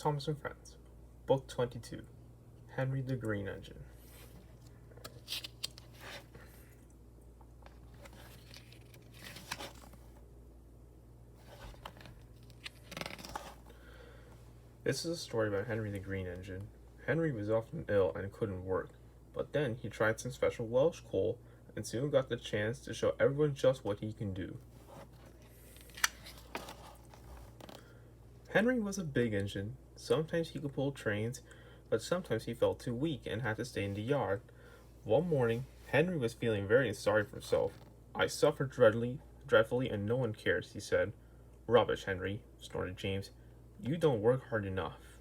Thomas and Friends, Book 22, Henry the Green Engine. This is a story about Henry the Green Engine. Henry was often ill and couldn't work, but then he tried some special Welsh coal and soon got the chance to show everyone just what he can do. Henry was a big engine. Sometimes he could pull trains, but sometimes he felt too weak and had to stay in the yard. One morning, Henry was feeling very sorry for himself. "I suffer dreadfully, and no one cares," he said. "Rubbish, Henry," snorted James. "You don't work hard enough."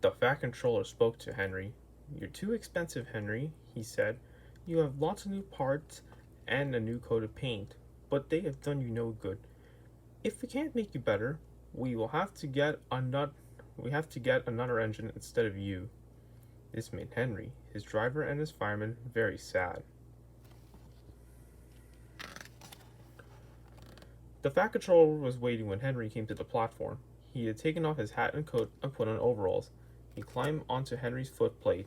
The Fat Controller spoke to Henry. "You're too expensive, Henry," he said. "You have lots of new parts and a new coat of paint, but they have done you no good. If we can't make you better, we will have to get another engine instead of you." This made Henry, his driver, and his fireman very sad. The Fat Controller was waiting when Henry came to the platform. He had taken off his hat and coat and put on overalls. He climbed onto Henry's footplate.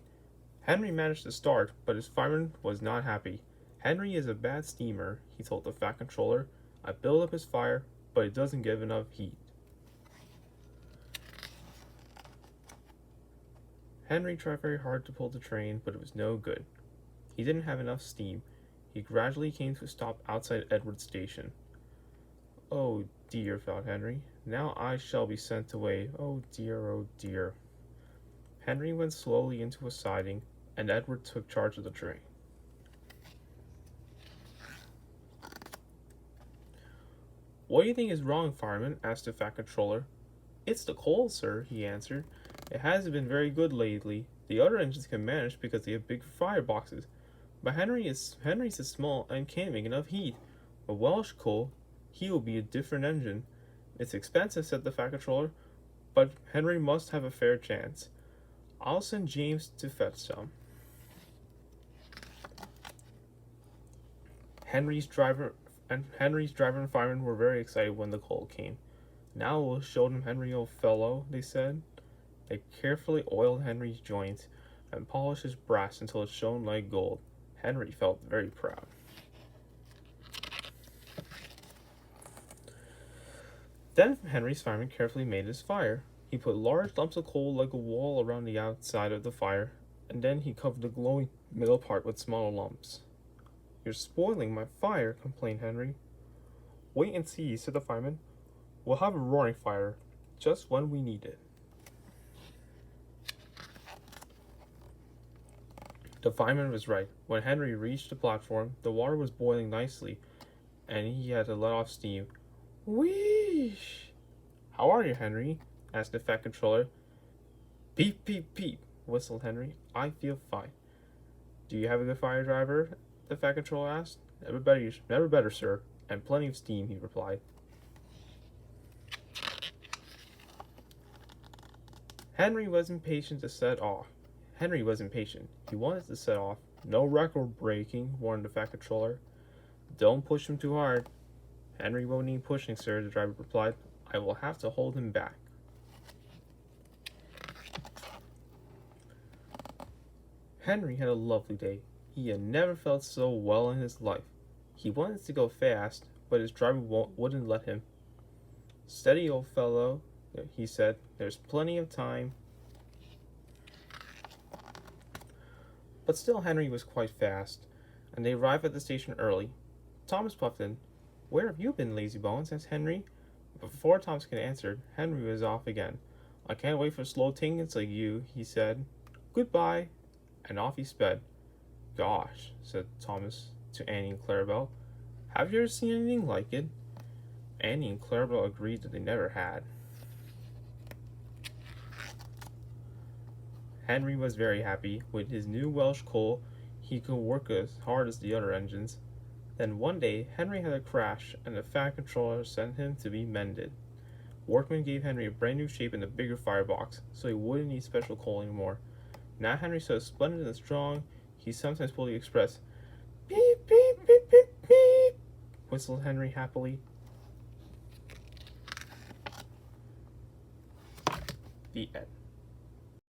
Henry managed to start, but his fireman was not happy. "Henry is a bad steamer," he told the Fat Controller. "I build up his fire, but it doesn't give enough heat." Henry tried very hard to pull the train, but it was no good. He didn't have enough steam. He gradually came to a stop outside Edward Station. "Oh dear," thought Henry. "Now I shall be sent away. Oh dear, oh dear." Henry went slowly into a siding, and Edward took charge of the train. "What do you think is wrong, fireman?" asked the Fat Controller. "It's the coal, sir," he answered. "It hasn't been very good lately. The other engines can manage because they have big fireboxes, but Henry's is small and can't make enough heat. With Welsh coal, he will be a different engine." "It's expensive," said the Fat Controller, "but Henry must have a fair chance. I'll send James to fetch some." Henry's driver and fireman were very excited when the coal came. "Now we'll show them, Henry, old fellow," they said. They carefully oiled Henry's joints and polished his brass until it shone like gold. Henry felt very proud. Then Henry's fireman carefully made his fire. He put large lumps of coal like a wall around the outside of the fire, and then he covered the glowing middle part with smaller lumps. "You're spoiling my fire," complained Henry. "Wait and see," said the fireman. "We'll have a roaring fire, just when we need it." The fireman was right. When Henry reached the platform, the water was boiling nicely, and he had to let off steam. "Wheesh!" "How are you, Henry?" asked the Fat Controller. "Peep, peep, peep," whistled Henry. "I feel fine." "Do you have a good fire, driver?" the Fat Controller asked. Never better, sir, and plenty of steam," he replied. Henry was impatient to set off. He wanted to set off. "No record breaking," warned the Fat Controller. "Don't push him too hard." "Henry won't need pushing, sir," the driver replied. "I will have to hold him back." Henry had a lovely day. He had never felt so well in his life. He wanted to go fast, but his driver wouldn't let him. "Steady, old fellow," he said. "There's plenty of time." But still Henry was quite fast, and they arrived at the station early. Thomas puffed in. "Where have you been, lazy bones?" asked Henry. But before Thomas could answer, Henry was off again. "I can't wait for slow tinkins like you," he said. "Goodbye," and off he sped. "Gosh," said Thomas to Annie and Clarabelle. "Have you ever seen anything like it?" Annie and Clarabelle agreed that they never had. Henry was very happy. With his new Welsh coal, he could work as hard as the other engines. Then one day, Henry had a crash, and the Fat Controller sent him to be mended. Workmen gave Henry a brand new shape and a bigger firebox, so he wouldn't need special coal anymore. Now Henry so splendid and strong, he sometimes pulled the express. "Beep, beep, beep, beep, beep," whistled Henry happily. The end.